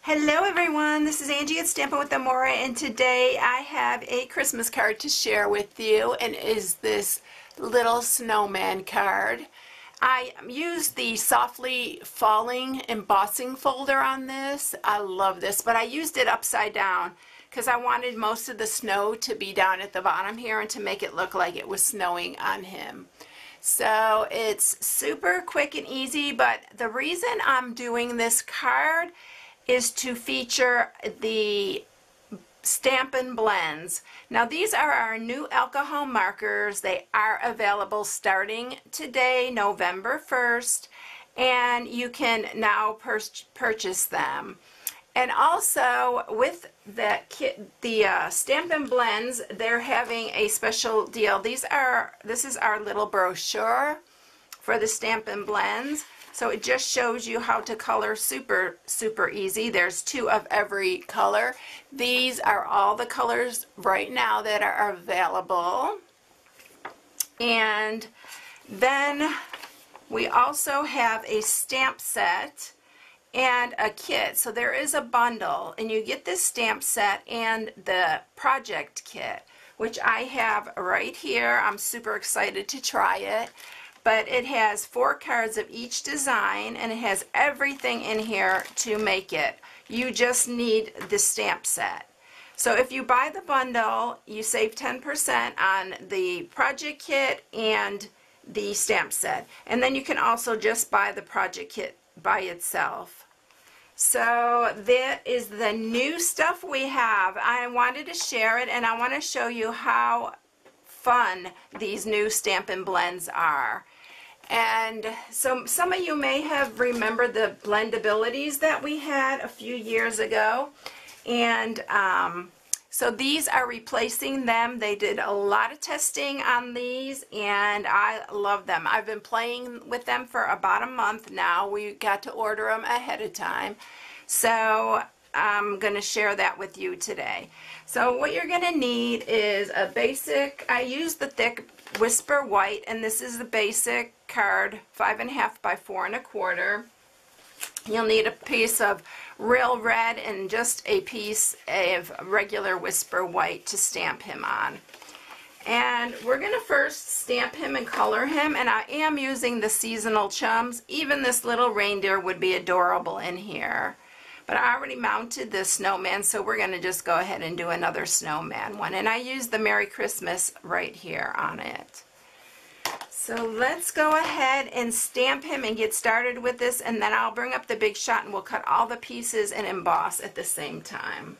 Hello everyone, this is Angie at Stampin' with Amore, and today I have a Christmas card to share with you, and is this little snowman card. I used the Softly Falling embossing folder on this. I love this, but I used it upside down because I wanted most of the snow to be down at the bottom here and to make it look like it was snowing on him. So it's super quick and easy, but the reason I'm doing this card is to feature the Stampin Blends. Now these are our new alcohol markers. They are available starting today, November 1st, and you can now purchase them. And also with the kit, the Stampin Blends, they're having a special deal. This is our little brochure for the Stampin Blends. So it just shows you how to color super easy. There's 2 of every color. These are all the colors right now that are available. And then we also have a stamp set and a kit. So there is a bundle, and you get this stamp set and the project kit, which I have right here. I'm super excited to try it. But it has 4 cards of each design, and it has everything in here to make it. You just need the stamp set. So if you buy the bundle, you save 10% on the project kit and the stamp set. And then you can also just buy the project kit by itself. So that is the new stuff we have. I wanted to share it, and I want to show you how fun these new Stampin' Blends are. And so some of you may have remembered the blendabilities that we had a few years ago, and so these are replacing them. They did a lot of testing on these, and I love them. I've been playing with them for about a month now. We got to order them ahead of time, so I'm going to share that with you today. So what you're going to need is a basic, I use the thick Whisper White, and this is the basic card, 5.5 by 4 1/4. You'll need a piece of real red and just a piece of regular Whisper White to stamp him on. And we're going to first stamp him and color him, and I am using the seasonal chums. Even this little reindeer would be adorable in here. But I already mounted this snowman, so we're going to just go ahead and do another snowman one. And I used the Merry Christmas right here on it. So let's go ahead and stamp him and get started with this, and then I'll bring up the big shot and we'll cut all the pieces and emboss at the same time.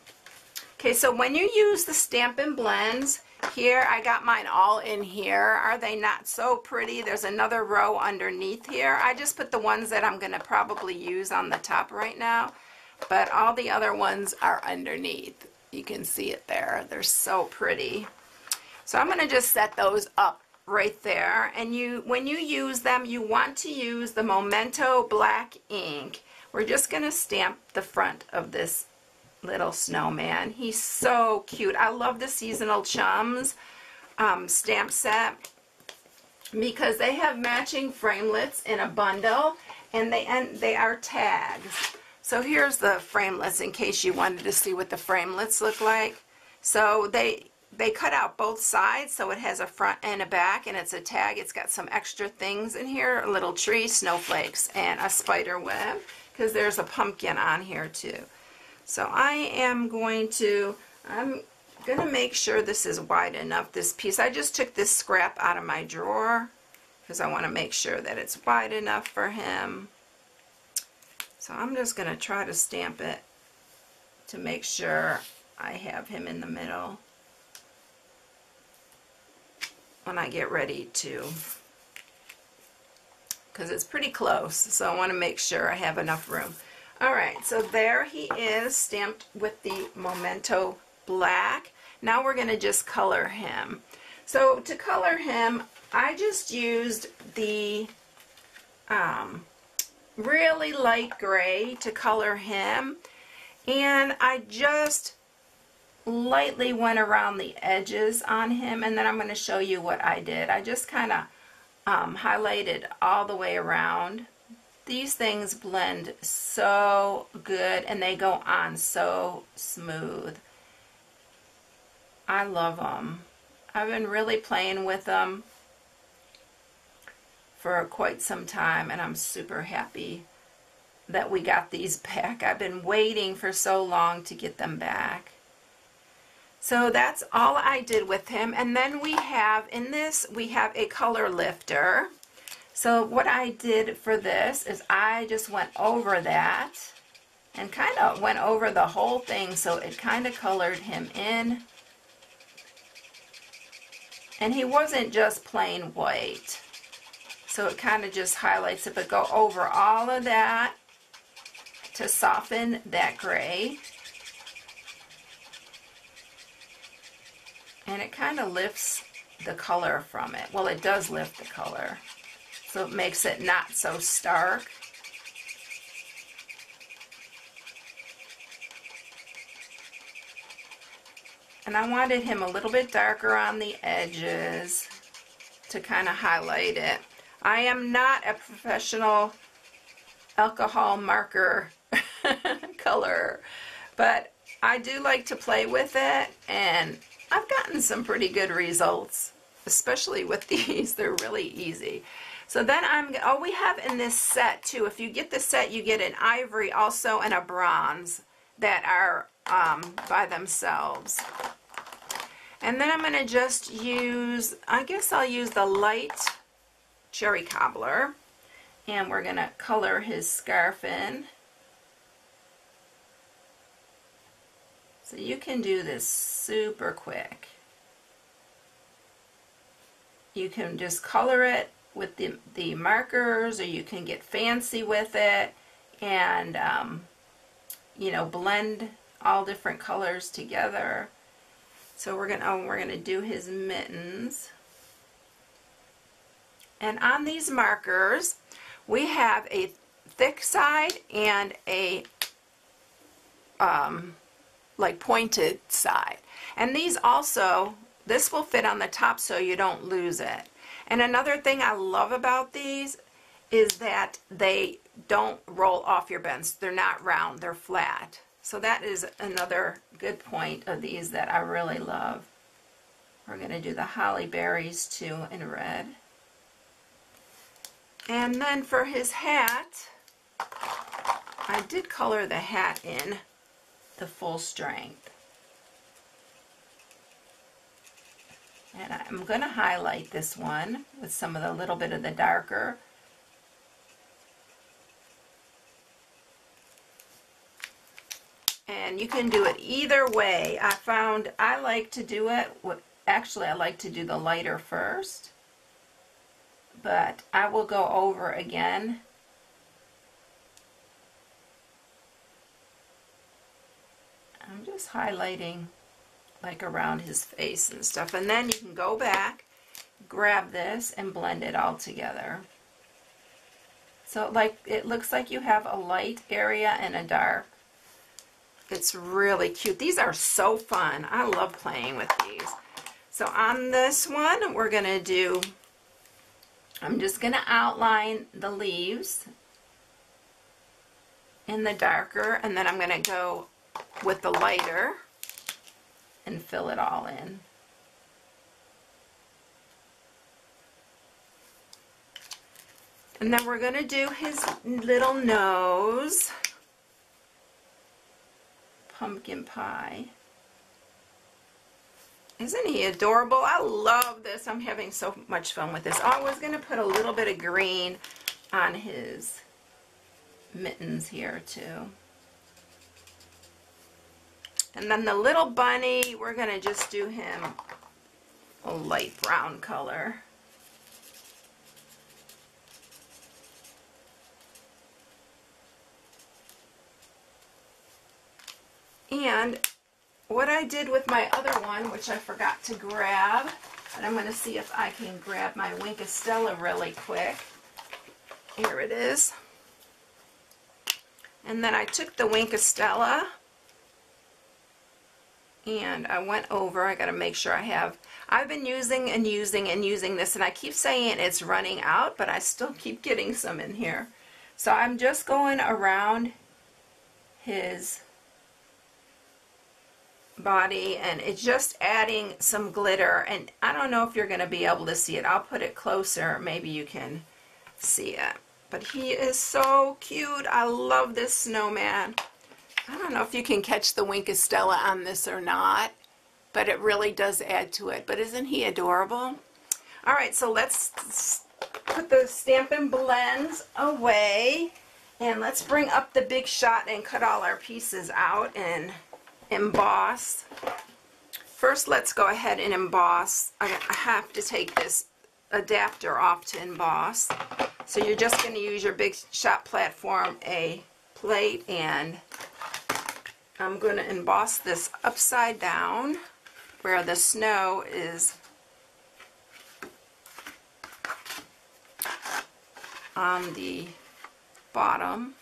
Okay, so when you use the Stampin' Blends, here I got mine all in here. Are they not so pretty? There's another row underneath here. I just put the ones that I'm going to probably use on the top right now, but all the other ones are underneath. You can see it there. They're so pretty. So I'm going to just set those up right there, and when you use them, you want to use the Memento black ink. We're just going to stamp the front of this little snowman. He's so cute. I love the seasonal chums stamp set because they have matching framelits in a bundle, and they are tags. So here's the framelits in case you wanted to see what the framelits look like. So they cut out both sides, so it has a front and a back, and it's a tag. It's got some extra things in here, a little tree, snowflakes, and a spider web, because there's a pumpkin on here too. So I'm going to make sure this is wide enough, this piece. I just took this scrap out of my drawer because I want to make sure that it's wide enough for him. So I'm just going to try to stamp it to make sure I have him in the middle when I get ready to, because it's pretty close, so I want to make sure I have enough room. Alright, so there he is, stamped with the Memento black. Now we're going to just color him. So to color him, I just used the really light gray to color him, and I just lightly went around the edges on him, and then I'm going to show you what I did. I just kind of highlighted all the way around These things blend so good and they go on so smooth. I love them. I've been really playing with them for quite some time, and I'm super happy that we got these back. I've been waiting for so long to get them back. So that's all I did with him. And then we have, in this, we have a color lifter. So what I did for this is I just went over that and kind of went over the whole thing, so it kind of colored him in. And he wasn't just plain white, so it kind of just highlights it, but go over all of that to soften that gray. And it kind of lifts the color from it. Well, it does lift the color, so it makes it not so stark. And I wanted him a little bit darker on the edges to kind of highlight it. I am not a professional alcohol marker color, but I do like to play with it, and I've gotten some pretty good results, especially with these. They're really easy. So then we have in this set too, if you get the set, you get an ivory also and a bronze that are by themselves. And then I'm going to just use, I guess I'll use the light cherry cobbler, and we're going to color his scarf in. So you can do this super quick. You can just color it with the markers, or you can get fancy with it and you know, blend all different colors together. So we're gonna do his mittens. And on these markers, we have a thick side and a like pointed side. And these also, this will fit on the top so you don't lose it. And another thing I love about these is that they don't roll off your bends. They're not round, they're flat. So that is another good point of these that I really love. We're going to do the holly berries too in red. And then for his hat, I did color the hat in the full strength. And I'm going to highlight this one with some of the little bit of the darker. And you can do it either way. I found I like to do it, actually I like to do the lighter first, but I will go over again. I'm just highlighting like around his face and stuff, and then you can go back, grab this and blend it all together. So like it looks like you have a light area and a dark. It's really cute. These are so fun. I love playing with these. So on this one, we're going to do, I'm just going to outline the leaves in the darker, and then I'm going to go with the lighter and fill it all in. And then we're going to do his little nose. Pumpkin pie. Isn't he adorable? I love this. I'm having so much fun with this. I was going to put a little bit of green on his mittens here too. And then the little bunny, we're going to just do him a light brown color. And what I did with my other one, which I forgot to grab, but I'm going to see if I can grab my Winkostella really quick. Here it is. And then I took the Winkostella and I went over, I got to make sure I have, I've been using and using and using this, and I keep saying it's running out, but I still keep getting some in here. So I'm just going around his body, and it's just adding some glitter, and I don't know if you're going to be able to see it. I'll put it closer, maybe you can see it. But he is so cute. I love this snowman. I don't know if you can catch the Wink of Stella on this or not, but it really does add to it. But isn't he adorable? All right, so let's put the Stampin' Blends away, and let's bring up the Big Shot and cut all our pieces out and emboss. First, let's go ahead and emboss. I have to take this adapter off to emboss. So you're just going to use your Big Shot platform, a plate, and I'm going to emboss this upside down where the snow is on the bottom.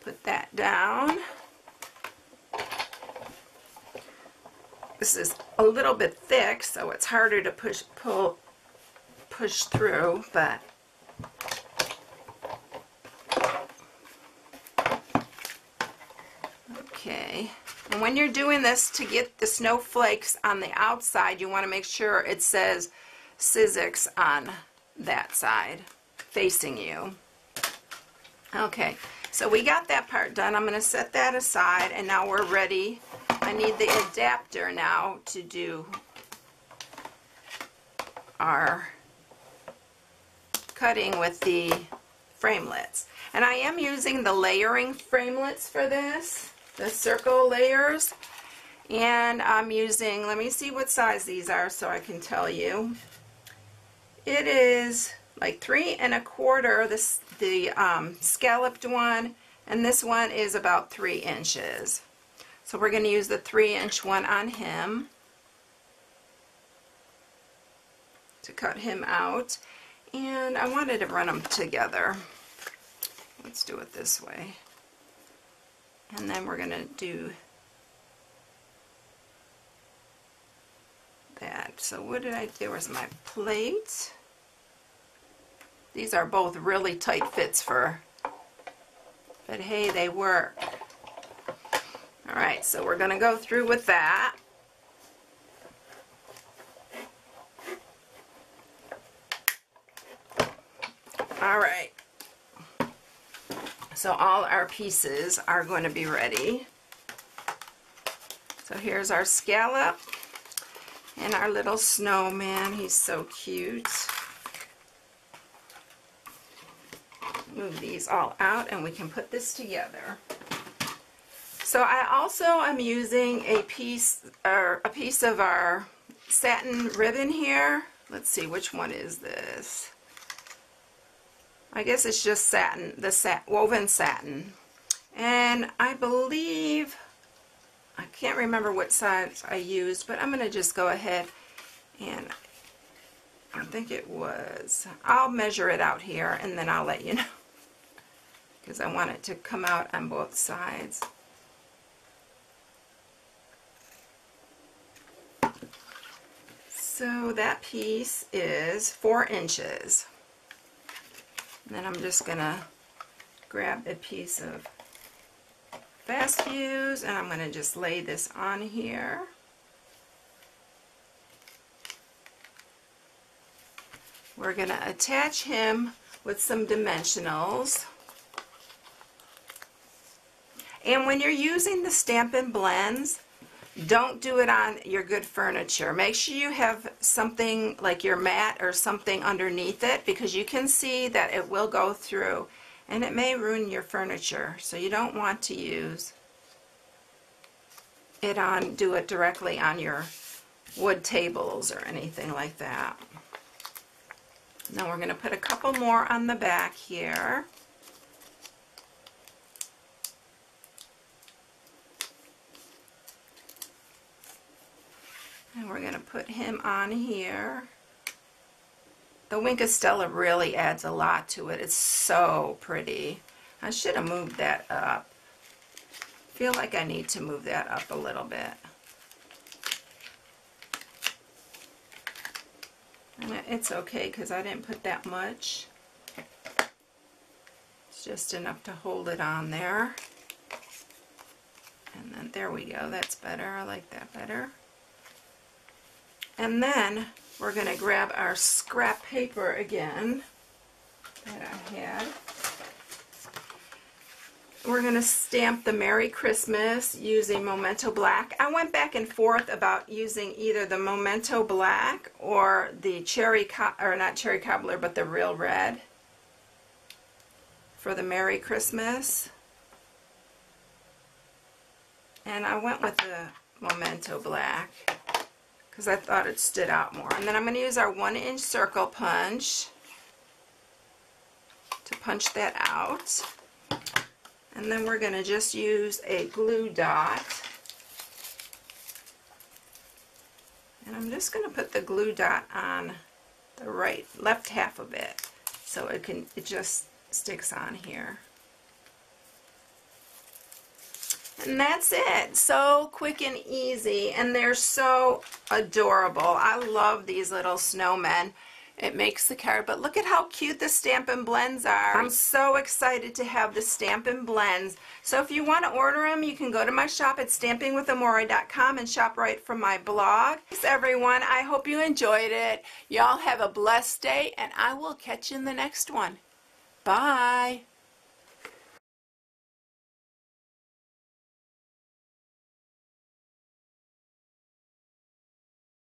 Put that down. This is a little bit thick, so it's harder to push through, but okay. And when you're doing this, to get the snowflakes on the outside, you want to make sure it says Sizzix on that side facing you. Okay, so we got that part done. I'm going to set that aside, and now we're ready. I need the adapter now to do our cutting with the framelits. And I am using the layering framelits for this, the circle layers. And I'm using, let me see what size these are so I can tell you. It is like 3 1/4, the scalloped one, and this one is about 3 inches. So we're going to use the 3-inch one on him to cut him out. And I wanted to run them together. Let's do it this way. And then we're going to do that. So what did I do? Where's my plate? These are both really tight fits but hey, they work. Alright, so we're going to go through with that. Alright, so all our pieces are going to be ready. So here's our scallop and our little snowman. He's so cute. Move these all out and we can put this together. So I also am using a piece of our satin ribbon here. Let's see, which one is this? I guess it's just satin, woven satin. And I believe, I can't remember what size I used, but I'm going to just go ahead and I think it was, I'll measure it out here and then I'll let you know, because I want it to come out on both sides. So that piece is 4 inches. And then I'm just going to grab a piece of fast fuse and I'm going to just lay this on here. We're going to attach him with some dimensionals. And when you're using the Stampin' Blends, don't do it on your good furniture. Make sure you have something like your mat or something underneath it, because you can see that it will go through and it may ruin your furniture. So you don't want to use it on, do it directly on your wood tables or anything like that. Now we're going to put a couple more on the back here. And we're going to put him on here. The Wink of Stella really adds a lot to it. It's so pretty. I should have moved that up. I feel like I need to move that up a little bit. And it's okay because I didn't put that much. just enough to hold it on there. And then there we go, that's better, I like that better. And then we're going to grab our scrap paper again that I had. We're going to stamp the Merry Christmas using Memento Black. I went back and forth about using either the Memento Black or the not Cherry Cobbler, but the Real Red for the Merry Christmas. And I went with the Memento Black because I thought it stood out more. And then I'm going to use our 1-inch circle punch to punch that out. And then we're going to just use a glue dot. And I'm just going to put the glue dot on the left half of it so it just sticks on here. And that's it. So quick and easy, and they're so adorable. I love these little snowmen. It makes the card, but look at how cute the Stampin' Blends are. I'm so excited to have the Stampin' Blends. So if you want to order them, you can go to my shop at stampingwithamore.com and shop right from my blog. Thanks everyone. I hope you enjoyed it. Y'all have a blessed day, and I will catch you in the next one. Bye.